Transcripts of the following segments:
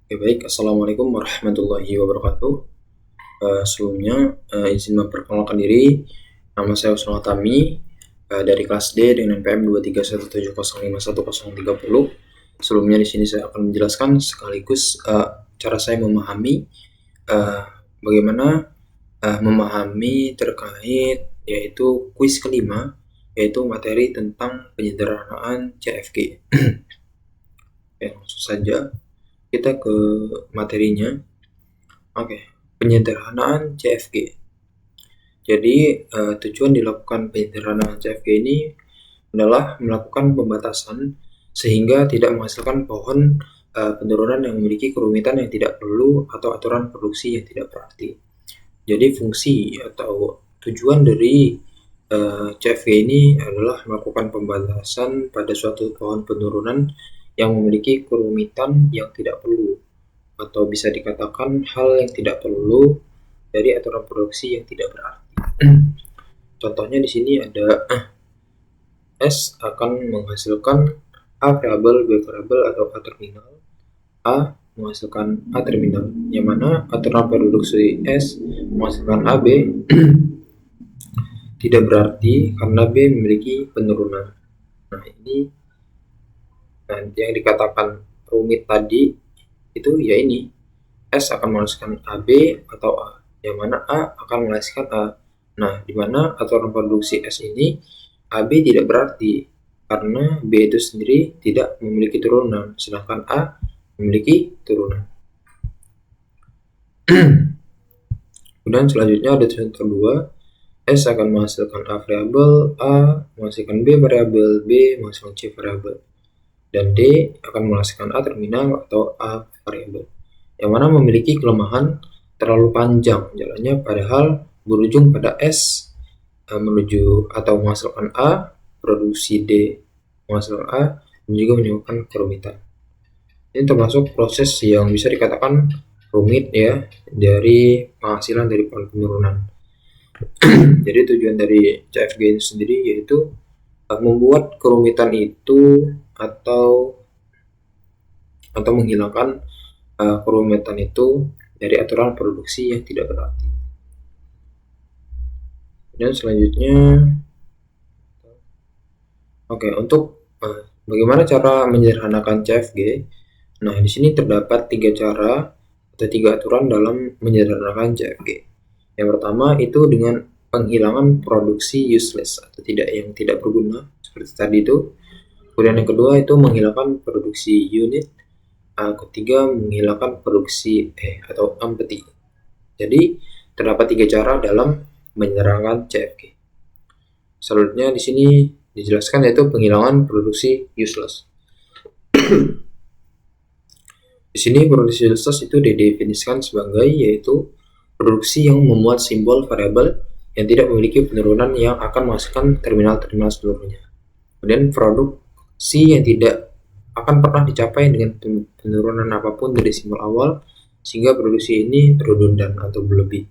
Oke, baik. Assalamualaikum warahmatullahi wabarakatuh. Sebelumnya, izin memperkenalkan diri. Nama saya Usman Tami, dari kelas D dengan NPM 231705130. Sebelumnya di sini saya akan menjelaskan sekaligus cara saya memahami uh, bagaimana memahami terkait yaitu kuis kelima, yaitu materi tentang penyederhanaan CFG. Oke, langsung saja kita ke materinya. Oke, penyederhanaan CFG. Jadi, tujuan dilakukan penyederhanaan CFG ini adalah melakukan pembatasan sehingga tidak menghasilkan pohon penurunan yang memiliki kerumitan yang tidak perlu atau aturan produksi yang tidak berarti. Jadi fungsi atau tujuan dari CFG ini adalah melakukan pembatasan pada suatu pohon penurunan yang memiliki kerumitan yang tidak perlu, atau bisa dikatakan hal yang tidak perlu dari aturan produksi yang tidak berarti. Contohnya di sini ada S akan menghasilkan A variabel, B variabel, atau A terminal. A menghasilkan A terminal, yang mana aturan produksi S menghasilkan AB tidak berarti karena B memiliki penurunan. Nah, ini yang dikatakan rumit tadi itu ya ini, S akan menghasilkan AB atau A, yang mana A akan menghasilkan A. Nah, di mana aturan produksi S ini AB tidak berarti karena B itu sendiri tidak memiliki turunan, sedangkan A memiliki turunan. Kemudian selanjutnya ada contoh kedua, S akan menghasilkan A variabel, A menghasilkan B variabel, B menghasilkan C variabel, dan D akan menghasilkan A terminal atau A variabel, yang mana memiliki kelemahan terlalu panjang jalannya, padahal berujung pada S menuju atau menghasilkan A, produksi D menghasilkan A, dan juga menyebabkan kerumitan. Ini termasuk proses yang bisa dikatakan rumit ya, dari penghasilan dari penurunan. Jadi tujuan dari CFG ini sendiri yaitu membuat kerumitan itu atau menghilangkan kerumitan itu dari aturan produksi yang tidak berarti. Dan selanjutnya, untuk bagaimana cara menyederhanakan CFG? Nah, di sini terdapat 3 cara atau 3 aturan dalam menyederhanakan CFG. Yang pertama itu dengan penghilangan produksi useless atau yang tidak berguna seperti tadi itu. Kemudian yang kedua itu menghilangkan produksi unit. Ketiga menghilangkan produksi atau empty. Jadi terdapat 3 cara dalam menyederhanakan CFG. Selanjutnya di sini dijelaskan yaitu penghilangan produksi useless. Di sini produksi useless itu didefinisikan sebagai yaitu produksi yang memuat simbol variabel yang tidak memiliki penurunan yang akan menghasilkan terminal-terminal seluruhnya. Kemudian produksi yang tidak akan pernah dicapai dengan penurunan apapun dari simbol awal, sehingga produksi ini redundan atau berlebih.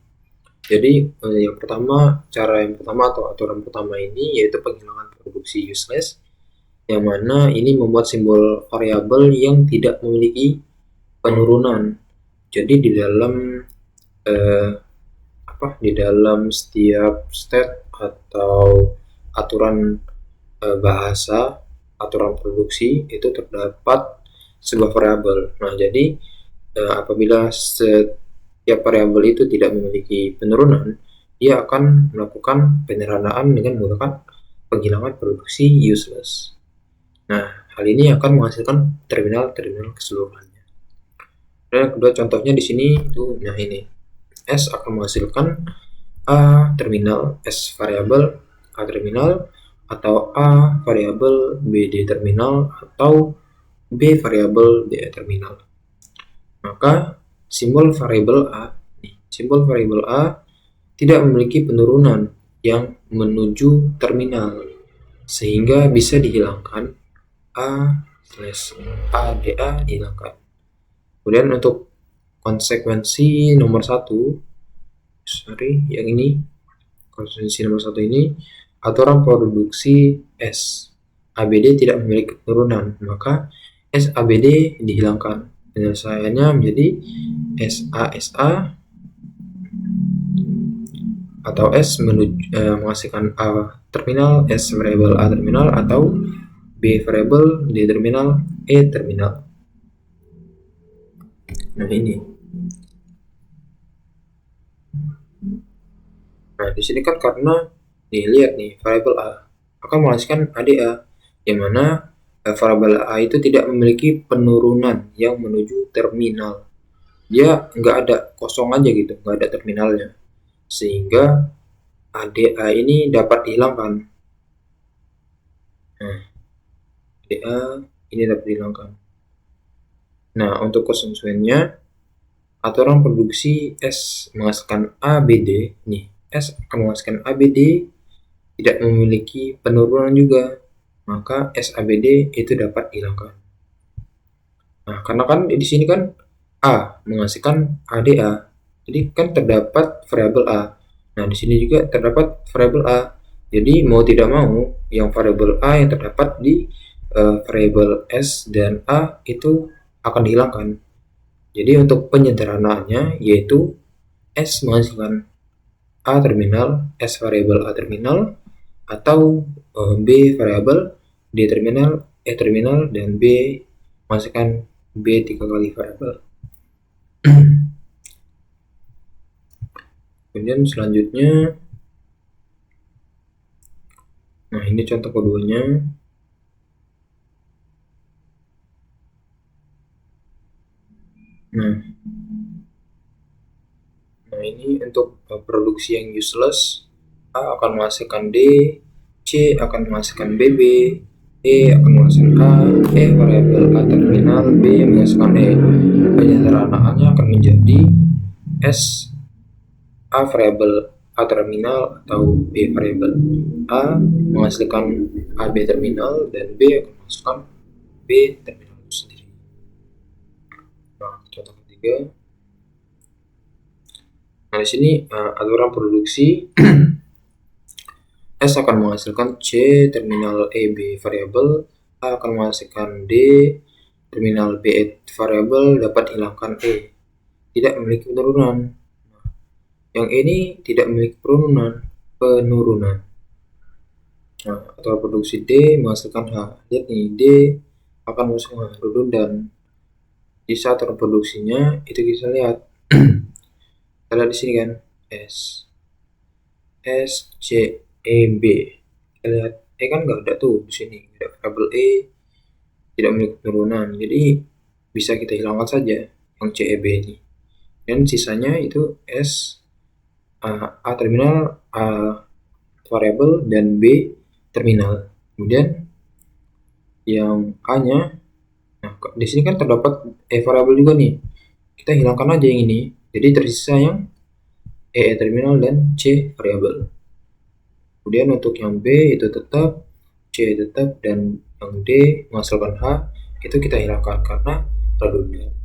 Jadi cara yang pertama atau aturan pertama ini yaitu penghilangan produksi useless, yang mana ini membuat simbol variabel yang tidak memiliki penurunan. Jadi di dalam setiap state atau aturan bahasa, aturan produksi itu terdapat sebuah variabel. Nah, jadi apabila setiap variabel itu tidak memiliki penurunan, dia akan melakukan penyederhanaan dengan menggunakan penghilangan produksi useless. Nah, hal ini akan menghasilkan terminal-terminal keseluruhannya. Dan yang kedua contohnya di sini itu, nah ini S akan menghasilkan A terminal, S variabel A terminal, atau A variabel BD terminal, atau B variabel D terminal. Maka simbol variabel A tidak memiliki penurunan yang menuju terminal, sehingga bisa dihilangkan A/ADA dihilangkan. Kemudian untuk konsekuensi nomor 1, konsekuensi nomor 1 ini, aturan produksi S ABD tidak memiliki penurunan, maka S ABD dihilangkan. penyelesaiannya menjadi SA atau S menghasilkan A terminal, S variabel A terminal, atau B variabel D terminal, E terminal. Nah ini. Nah di sini kan karena nih lihat nih variabel A akan menghasilkan ADA, yang mana variabel A itu tidak memiliki penurunan yang menuju terminal. Dia nggak ada, kosong aja gitu, nggak ada terminalnya, sehingga ADA ini dapat dihilangkan. Nah, ADA ini dapat dihilangkan. Nah, untuk konstituennya, aturan produksi S menghasilkan ABD, nih, S akan menghasilkan ABD tidak memiliki penurunan juga, maka SABD itu dapat dihilangkan. Nah, karena kan di sini kan A menghasilkan ADA, jadi kan terdapat variabel A. Nah, di sini juga terdapat variabel A. Jadi mau tidak mau, yang variabel A yang terdapat di variabel S dan A itu akan dihilangkan. Jadi untuk penyederhanaannya yaitu S menghasilkan A terminal, S variabel A terminal, atau B variabel, D terminal, E terminal, dan B menghasilkan B 3 kali variabel. Kemudian selanjutnya, nah ini contoh keduanya. Nah ini untuk produksi yang useless, A akan menghasilkan D, C akan menghasilkan BB, E akan menghasilkan A, E variabel A terminal, B menghasilkan E. Penyederhanaannya akan menjadi S A variabel A terminal atau B variabel A menghasilkan AB terminal, dan B akan menghasilkan B terminal itu sendiri. Nah, contoh ketiga. Nah, di sini aturan produksi S akan menghasilkan C terminal EB variabel, A akan menghasilkan D terminal B variabel, dapat hilangkan E, tidak memiliki penurunan. Yang ini tidak memiliki penurunan. Nah, atau produksi D menghasilkan H. Lihat nih, D akan menghasilkan redundan. Di saat reproduksinya itu bisa lihat. Kita lihat di sini kan, S C E B. Kita lihat E kan nggak ada tuh di sini, ada variabel E, tidak memiliki penurunan. Jadi bisa kita hilangkan saja yang C E B ini. Dan sisanya itu S A terminal, A variabel, dan B terminal. Kemudian yang A-nya, nah di sini kan terdapat E variabel juga nih. Kita hilangkan aja yang ini. Jadi tersisa yang E terminal dan C variabel. Kemudian untuk yang B itu tetap, C tetap, dan yang D menghasilkan H itu kita hilangkan karena redundan.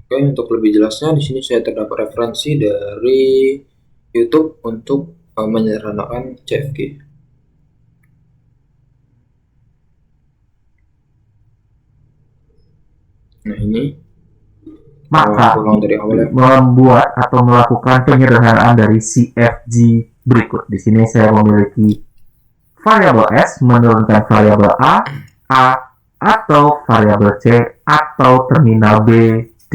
Oke, untuk lebih jelasnya di sini saya terdapat referensi dari YouTube untuk menyederhanakan CFG. Nah ini Maka dari awal ya. membuat atau melakukan penyederhanaan dari CFG berikut. Di sini saya memiliki variabel S menurunkan variabel A atau variabel C atau terminal B, D.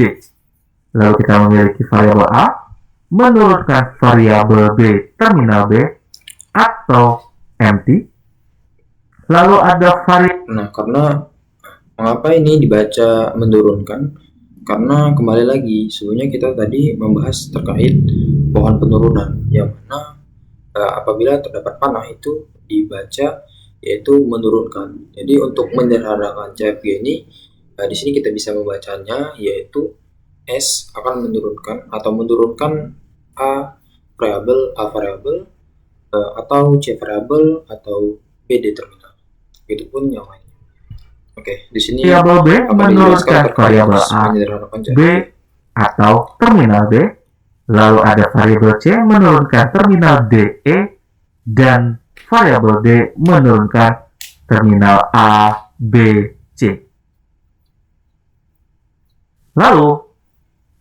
Lalu kita memiliki variabel A menurunkan variabel B, terminal B, atau empty. Lalu ada variabel. Nah, karena mengapa ini dibaca menurunkan? Karena kembali lagi, sebelumnya kita tadi membahas terkait pohon penurunan, yang mana apabila terdapat panah itu dibaca yaitu menurunkan. Jadi untuk menyederhanakan CFG ini, di sini kita bisa membacanya yaitu S akan menurunkan atau menurunkan A variabel atau C variabel atau BD terminal. Begitupun yang lain. Oke, di sini variabel B menurunkan variabel A, B atau terminal D, lalu ada variabel C menurunkan terminal DE, dan variabel D menurunkan terminal A, B, C. Lalu,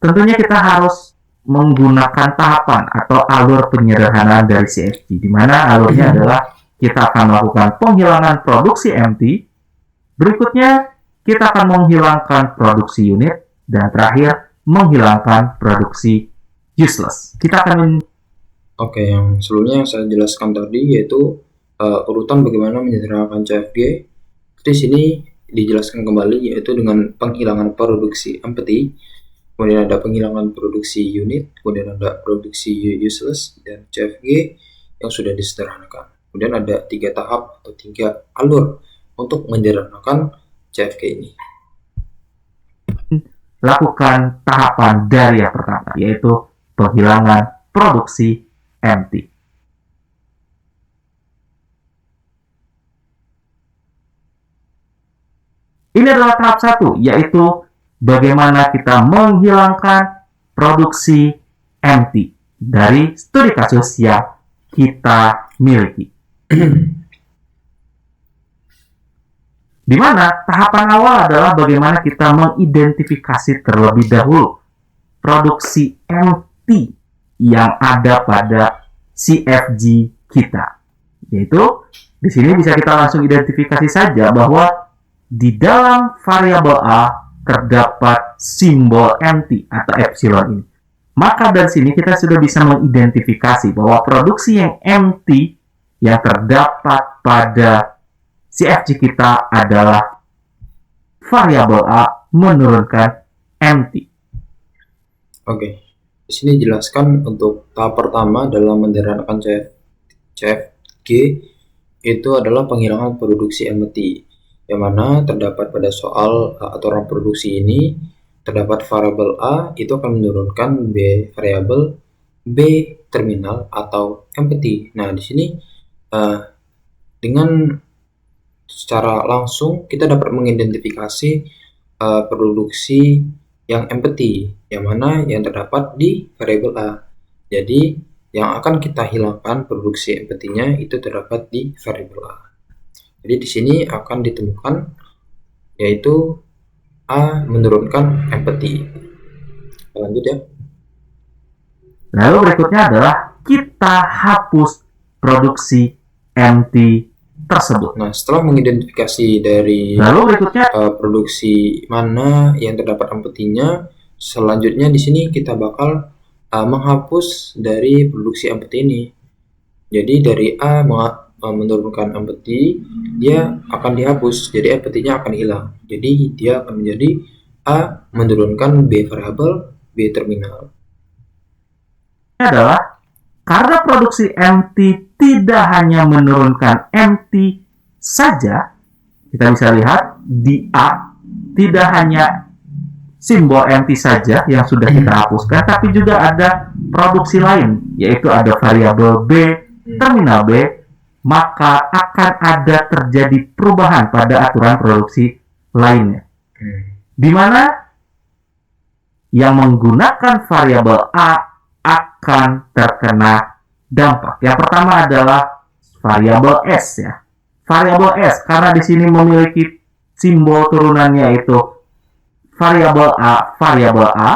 tentunya kita harus menggunakan tahapan atau alur penyederhanaan dari CFG, di mana alurnya adalah kita akan melakukan penghilangan produksi empty, berikutnya kita akan menghilangkan produksi unit, dan terakhir menghilangkan produksi useless. Kita akan Oke, yang sebelumnya yang saya jelaskan tadi yaitu urutan bagaimana menyederhanakan CFG. Di sini dijelaskan kembali yaitu dengan penghilangan produksi empty, kemudian ada penghilangan produksi unit, kemudian ada produksi useless, dan CFG yang sudah disederhanakan. Kemudian ada 3 tahap atau 3 alur untuk menyederhanakan CFG ini. lakukan tahapan dari yang pertama, yaitu penghilangan produksi empty. Ini adalah tahap 1, yaitu bagaimana kita menghilangkan produksi empty dari studi kasus yang kita miliki. Di mana tahapan awal adalah bagaimana kita mengidentifikasi terlebih dahulu produksi empty yang ada pada CFG kita. Yaitu di sini bisa kita langsung identifikasi saja bahwa di dalam variabel A terdapat simbol empty atau epsilon ini. Maka dari sini kita sudah bisa mengidentifikasi bahwa produksi yang empty yang terdapat pada CFG kita adalah variabel A menurunkan empty. Oke, di sini jelaskan untuk tahap pertama dalam menyederhanakan CFG itu adalah penghilangan produksi empty, yang mana terdapat pada soal aturan produksi ini terdapat variabel A itu akan menurunkan variabel B terminal atau empty. Nah, di sini dengan secara langsung kita dapat mengidentifikasi produksi yang empty, yang mana yang terdapat di variabel A. Jadi yang akan kita hilangkan produksi empty-nya itu terdapat di variabel A. Jadi di sini akan ditemukan yaitu A menurunkan empty. Lanjut ya. Lalu berikutnya adalah kita hapus produksi empty tersebut. Nah, setelah mengidentifikasi dari Lalu berikutnya produksi mana yang terdapat empty-nya, selanjutnya di sini kita bakal menghapus dari produksi empty ini. Jadi dari A menurunkan empty, dia akan dihapus, jadi empty-nya akan hilang. Jadi dia akan menjadi A menurunkan B variabel, B terminal. Ini adalah karena produksi empty tidak hanya menurunkan empty saja, kita bisa lihat di A tidak hanya simbol empty saja yang sudah kita hapuskan, tapi juga ada produksi lain, yaitu ada variabel B, terminal B, maka akan ada terjadi perubahan pada aturan produksi lainnya. Di mana yang menggunakan variabel A akan terkena dampak. Yang pertama adalah variabel S ya. Variabel S karena di sini memiliki simbol turunannya yaitu variabel A,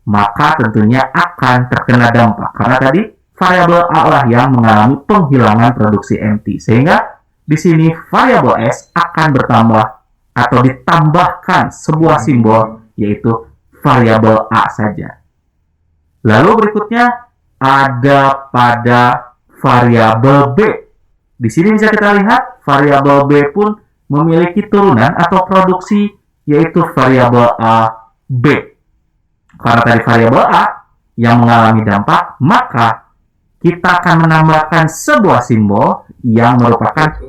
maka tentunya akan terkena dampak karena tadi variabel A lah yang mengalami penghilangan produksi empty. Sehingga di sini variabel S akan bertambah atau ditambahkan sebuah simbol yaitu variabel A saja. Lalu berikutnya ada pada variabel B. Di sini bisa kita lihat variabel B pun memiliki turunan atau produksi yaitu variabel A B. Karena tadi variabel A yang mengalami dampak, maka kita akan menambahkan sebuah simbol yang merupakan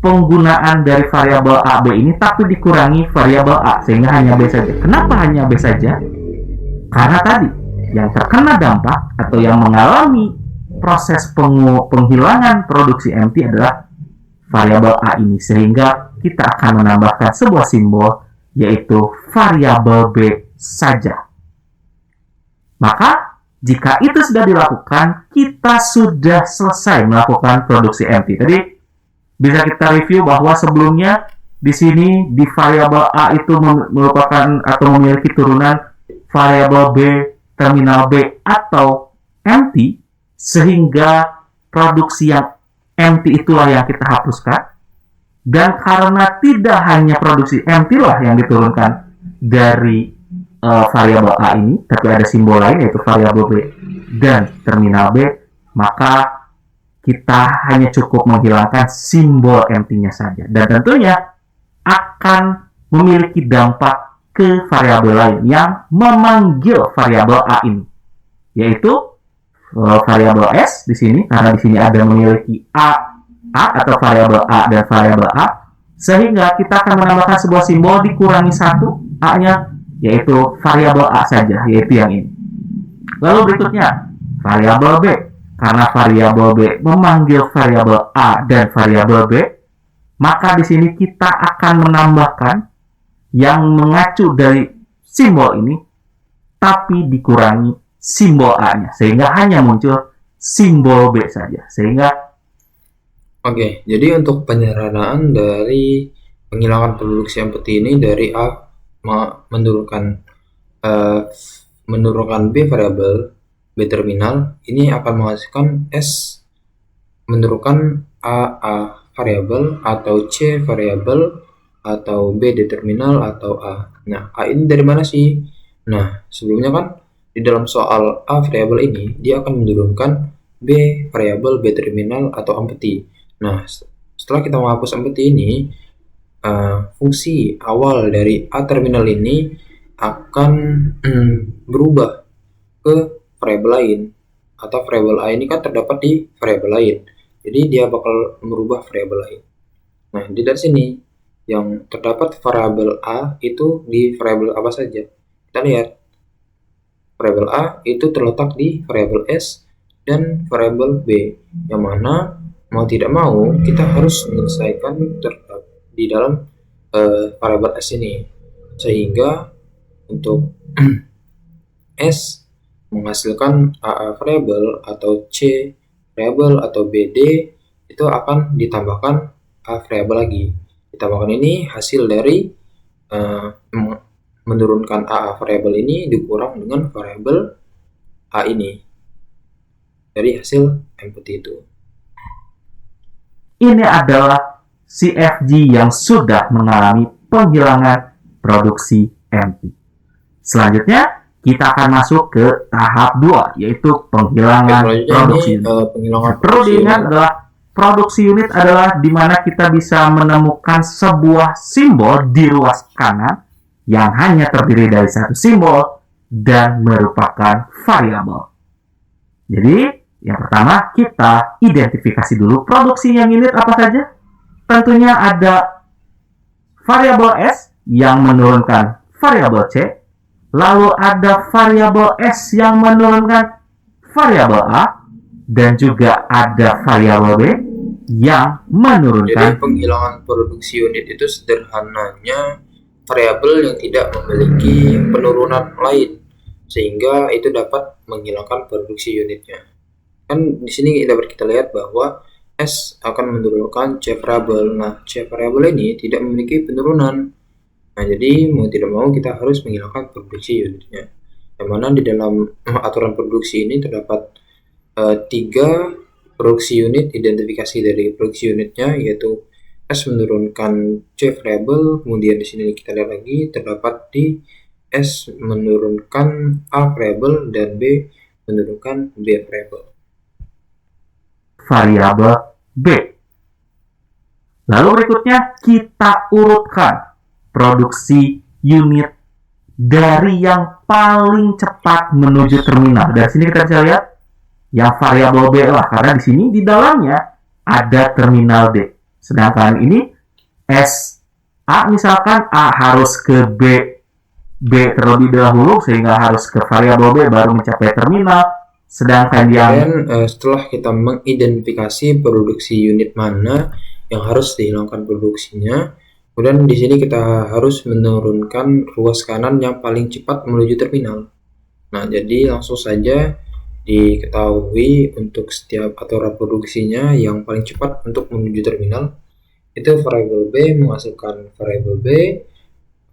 penggunaan dari variabel A B ini tapi dikurangi variabel A sehingga hanya B saja. Kenapa hanya B saja? Karena tadi yang terkena dampak atau yang mengalami proses penghilangan produksi empty adalah variabel A ini, sehingga kita akan menambahkan sebuah simbol yaitu variabel B saja. Maka jika itu sudah dilakukan, kita sudah selesai melakukan produksi empty. Tadi bisa kita review bahwa sebelumnya di sini di variabel A itu merupakan atau memiliki turunan variabel B, terminal B atau empty, sehingga produksi yang empty itulah yang kita hapuskan. Dan karena tidak hanya produksi empty lah yang diturunkan dari variabel A ini, tapi ada simbol lain yaitu variabel B dan terminal B, maka kita hanya cukup menghilangkan simbol empty-nya saja. Dan tentunya akan memiliki dampak ke variabel lain yang memanggil variabel A ini, yaitu variabel S di sini, karena di sini ada memiliki A atau variabel A dan variabel A, sehingga kita akan menambahkan sebuah simbol dikurangi satu A-nya, yaitu variabel A saja, yaitu yang ini. Lalu berikutnya variabel B, karena variabel B memanggil variabel A dan variabel B, maka di sini kita akan menambahkan yang mengacu dari simbol ini, tapi dikurangi simbol A-nya, sehingga hanya muncul simbol B saja. Oke, jadi untuk penyederhanaan dari penghilangan produksi empty ini dari A menurunkan B variabel B terminal ini akan menghasilkan S menurunkan A variabel atau C variabel atau B determinal atau A. Nah, A ini dari mana sih? Nah, sebelumnya kan di dalam soal A variabel ini dia akan menurunkan B variabel B terminal atau empty. Nah, setelah kita menghapus empty ini, fungsi awal dari A terminal ini akan berubah ke variabel lain, atau variabel A ini kan terdapat di variabel lain, jadi dia bakal merubah variabel lain. Nah, dari sini yang terdapat variabel A itu di variabel apa saja? Kita lihat variabel A itu terletak di variabel S dan variabel B, yang mana mau tidak mau kita harus menyelesaikan di dalam variabel S ini, sehingga untuk S menghasilkan A variabel atau C variabel atau BD itu akan ditambahkan A variabel lagi. Ditambahkan ini hasil dari menurunkan A variabel ini dikurang dengan variabel A ini dari hasil empty itu. Ini adalah CFG yang sudah mengalami penghilangan produksi empty. Selanjutnya, kita akan masuk ke tahap 2, yaitu penghilangan produksi unit. Perlu diingat adalah produksi unit adalah di mana kita bisa menemukan sebuah simbol di ruas kanan yang hanya terdiri dari satu simbol dan merupakan variabel. Jadi, yang pertama, kita identifikasi dulu produksi yang unit apa saja. Tentunya ada variabel S yang menurunkan variabel C, lalu ada variabel S yang menurunkan variabel A, dan juga ada variabel B yang menurunkan. Jadi penghilangan produksi unit itu sederhananya variabel yang tidak memiliki penurunan lain, sehingga itu dapat menghilangkan produksi unitnya. Kan di sini dapat kita lihat bahwa S akan menurunkan C variabel. Nah, C variabel ini tidak memiliki penurunan. Nah, jadi mau tidak mau kita harus menghilangkan produksi unitnya. Yang mana di dalam aturan produksi ini terdapat 3 produksi unit, identifikasi dari produksi unitnya, yaitu S menurunkan C variabel, kemudian di sini kita lihat lagi terdapat di S menurunkan A variabel dan B menurunkan B variabel. Variabel B. Lalu berikutnya kita urutkan produksi unit dari yang paling cepat menuju terminal. Dari sini kita bisa lihat yang variabel B lah, karena di sini di dalamnya ada terminal D. Sedangkan ini S A, misalkan A harus ke B terlebih dahulu sehingga harus ke variabel B baru mencapai terminal. Sedangkan setelah kita mengidentifikasi produksi unit mana yang harus dihilangkan produksinya, kemudian di sini kita harus menurunkan ruas kanan yang paling cepat menuju terminal. Nah, jadi langsung saja diketahui untuk setiap aturan produksinya yang paling cepat untuk menuju terminal itu variabel B menghasilkan variabel B,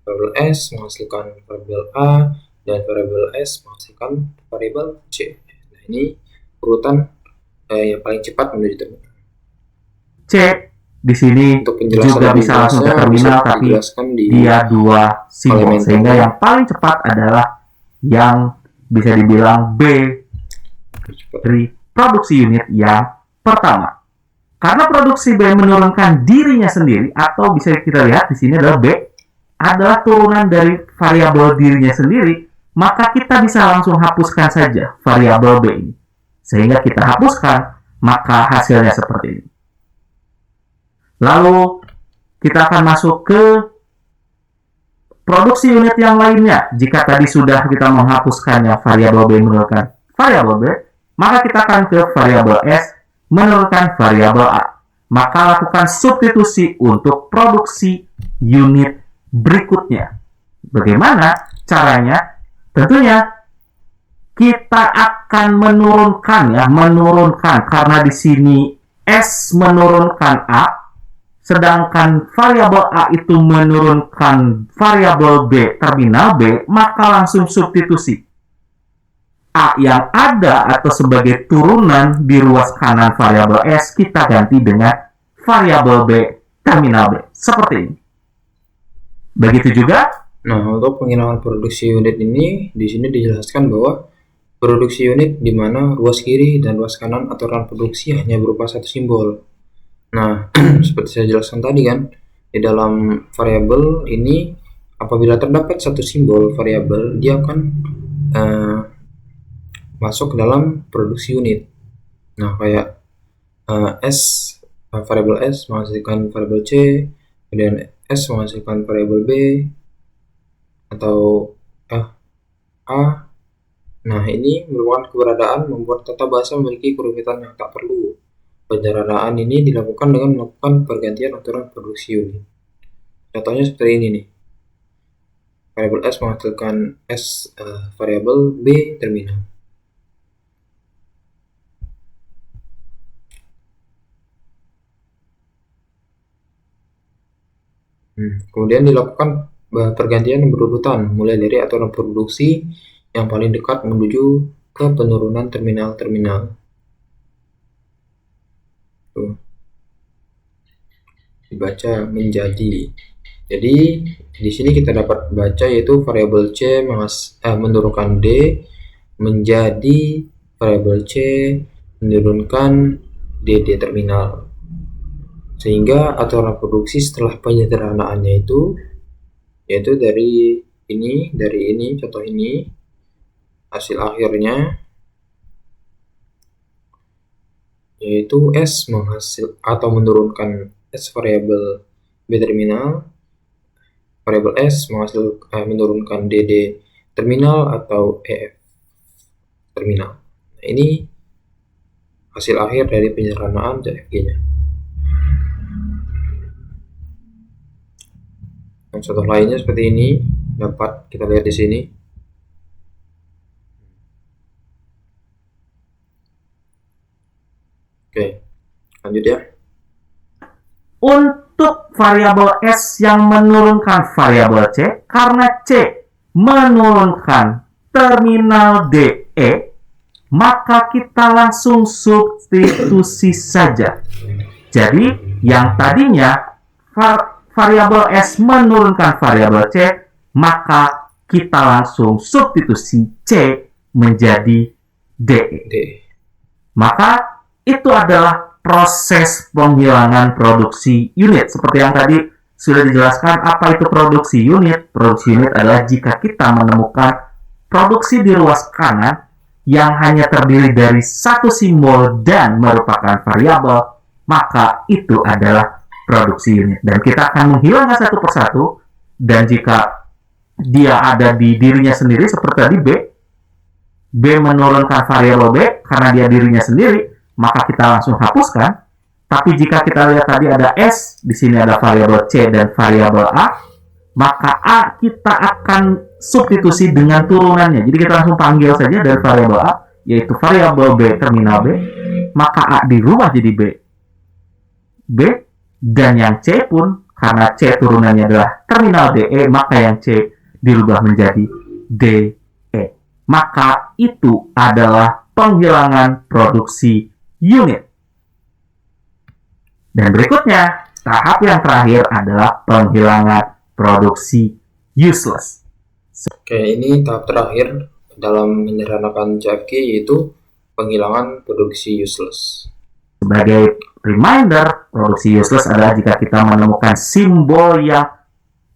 variabel S menghasilkan variabel A, dan variabel S menghasilkan variabel C. Nah, ini urutan yang paling cepat menuju terminal. C di sini Untuk penjelasan juga lebih bisa langsung ke jelasnya terminal, bisa tapi dijelaskan di dia dua simbol, Elementor. sehingga yang paling cepat adalah yang bisa dibilang B dari produksi unit yang pertama. Karena produksi B menurunkan dirinya sendiri, atau bisa kita lihat di sini adalah B adalah turunan dari variabel dirinya sendiri, maka kita bisa langsung hapuskan saja variabel B ini. Sehingga kita hapuskan, maka hasilnya seperti ini. Lalu kita akan masuk ke produksi unit yang lainnya. Jika tadi sudah kita menghapuskan yang variabel B menurunkan variabel B, maka kita akan ke variabel S menurunkan variabel A. Maka lakukan substitusi untuk produksi unit berikutnya. Bagaimana caranya? Tentunya kita akan menurunkan karena di sini S menurunkan A, sedangkan variabel A itu menurunkan variabel B, terminal B, maka langsung substitusi. A yang ada atau sebagai turunan di ruas kanan variabel S, kita ganti dengan variabel B, terminal B. Seperti ini. Begitu juga. Nah, untuk penghilangan produksi unit ini, di sini dijelaskan bahwa produksi unit di mana ruas kiri dan ruas kanan aturan produksi hanya berupa satu simbol. Nah, seperti saya jelaskan tadi kan, di dalam variabel ini apabila terdapat satu simbol variabel, dia akan masuk ke dalam produksi unit. Nah, kayak variabel S menghasilkan variabel C, kemudian S menghasilkan variabel B, atau A. Nah, ini merupakan keberadaan membuat tata bahasa memiliki kerumitan yang tak perlu. Penyederhanaan ini dilakukan dengan melakukan pergantian aturan produksi unit. Contohnya seperti ini nih. Variabel S menghasilkan S variabel B terminal. Kemudian dilakukan pergantian yang berurutan, mulai dari aturan produksi yang paling dekat menuju ke penurunan terminal-terminal. Dibaca menjadi. Jadi di sini kita dapat baca yaitu variabel C menurunkan D menjadi variabel C menurunkan DD terminal. Sehingga aturan produksi setelah penyederhanaannya itu yaitu dari ini contoh ini hasil akhirnya yaitu S menurunkan S variabel B terminal, variabel S menurunkan DD terminal atau EF terminal. Nah, ini hasil akhir dari penyederhanaan CFG-nya. Dan contoh lainnya seperti ini dapat kita lihat di sini. Oke, lanjut ya. Untuk variabel S yang menurunkan variabel C, karena C menurunkan terminal DE, maka kita langsung substitusi saja. Jadi, yang tadinya variabel S menurunkan variabel C, maka kita langsung substitusi C menjadi DE. Maka itu adalah proses penghilangan produksi unit. Seperti yang tadi sudah dijelaskan, apa itu produksi unit? Produksi unit adalah jika kita menemukan produksi di ruas kanan yang hanya terdiri dari satu simbol dan merupakan variabel, maka itu adalah produksi unit. Dan kita akan menghilangkan satu persatu, dan jika dia ada di dirinya sendiri seperti tadi B menurunkan variabel B karena dia dirinya sendiri, maka kita langsung hapuskan. Tapi jika kita lihat tadi ada S, di sini ada variabel C dan variabel A, maka A kita akan substitusi dengan turunannya. Jadi kita langsung panggil saja dari variabel A, yaitu variabel B terminal B, maka A dirubah jadi B, dan yang C pun, karena C turunannya adalah terminal DE, maka yang C dirubah menjadi DE. Maka itu adalah penghilangan produksi unit. Dan berikutnya, tahap yang terakhir adalah penghilangan produksi useless. Oke, ini tahap terakhir dalam menyederhanakan CFG, yaitu penghilangan produksi useless. Sebagai reminder, produksi useless adalah jika kita menemukan simbol yang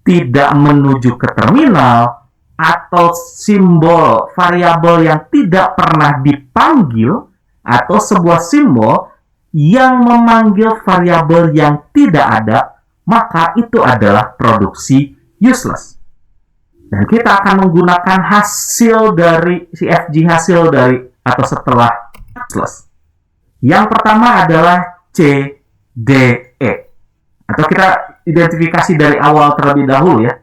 tidak menuju ke terminal atau simbol variabel yang tidak pernah dipanggil atau sebuah simbol yang memanggil variabel yang tidak ada, maka itu adalah produksi useless. Dan kita akan menggunakan hasil dari CFG, hasil dari atau setelah useless. Yang pertama adalah CDE. Atau kita identifikasi dari awal terlebih dahulu ya.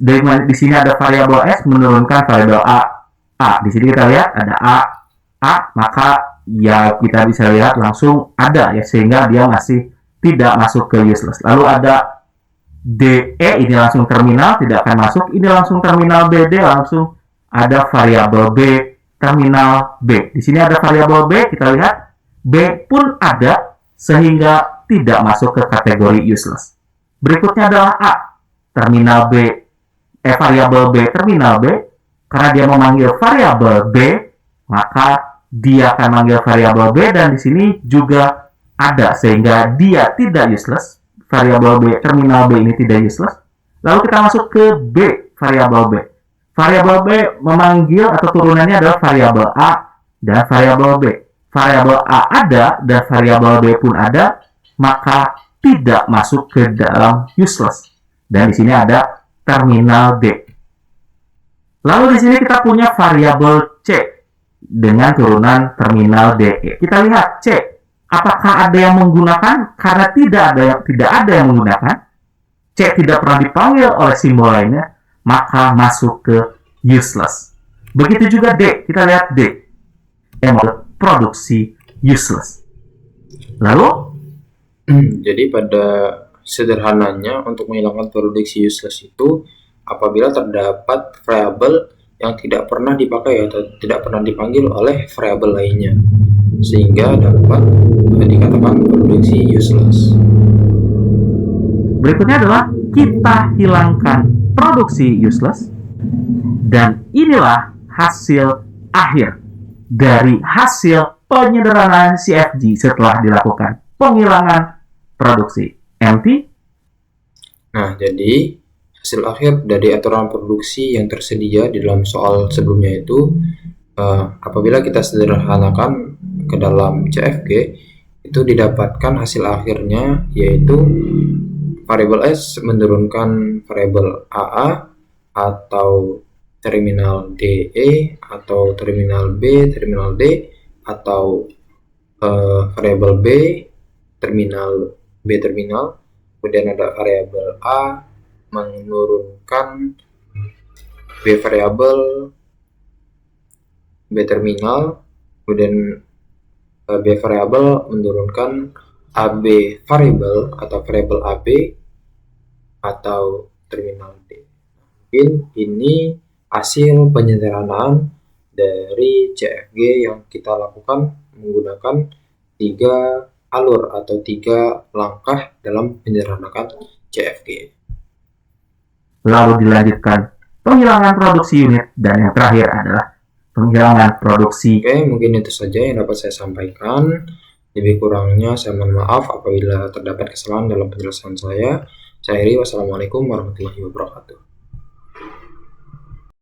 Di sini ada variabel S menurunkan variabel A. Di sini kita lihat ada A, maka ya kita bisa lihat langsung ada ya, sehingga dia masih tidak masuk ke useless. Lalu ada DE, ini langsung terminal, tidak akan masuk. Ini langsung terminal BD, langsung ada variabel B terminal B. Di sini ada variabel B, kita lihat B pun ada, sehingga tidak masuk ke kategori useless. Berikutnya adalah A, terminal B, variabel B terminal B, karena dia memanggil variabel B, maka dia akan manggil variabel B, dan di sini juga ada, sehingga dia tidak useless. Variabel B terminal B ini tidak useless. Lalu kita masuk ke B, variabel B. Variabel B memanggil atau turunannya adalah variabel A dan variabel B. Variabel A ada dan variabel B pun ada, maka tidak masuk ke dalam useless. Dan di sini ada terminal D. Lalu di sini kita punya variabel C dengan turunan terminal DE. Kita lihat C, apakah ada yang menggunakan? Karena tidak ada yang menggunakan. C tidak pernah dipanggil oleh simbol lainnya, maka masuk ke useless. Begitu juga D, kita lihat D, produksi useless. Lalu, jadi pada sederhananya untuk menghilangkan produksi useless itu apabila terdapat variabel yang tidak pernah dipakai atau tidak pernah dipanggil oleh variabel lainnya, sehingga dapat dikatakan produksi useless. Berikutnya adalah kita hilangkan produksi useless, dan inilah hasil akhir dari hasil penyederhanaan CFG setelah dilakukan penghilangan produksi empty. Nah, jadi hasil akhir dari aturan produksi yang tersedia di dalam soal sebelumnya itu apabila kita sederhanakan ke dalam CFG, itu didapatkan hasil akhirnya yaitu variabel S menurunkan variabel AA atau terminal DE atau terminal B, terminal D, atau variabel B terminal, kemudian ada variabel A menurunkan B variabel B terminal, kemudian B variabel menurunkan AB variabel atau variabel AB atau terminal D. Mungkin ini hasil penyederhanaan dari CFG yang kita lakukan menggunakan 3 alur atau 3 langkah dalam menyederhanakan CFG. Lalu dilanjutkan penghilangan produksi unit, dan yang terakhir adalah penghilangan produksi. Oke, mungkin itu saja yang dapat saya sampaikan. Lebih kurangnya saya mohon maaf apabila terdapat kesalahan dalam penjelasan saya. Saya akhiri, wassalamualaikum warahmatullahi wabarakatuh.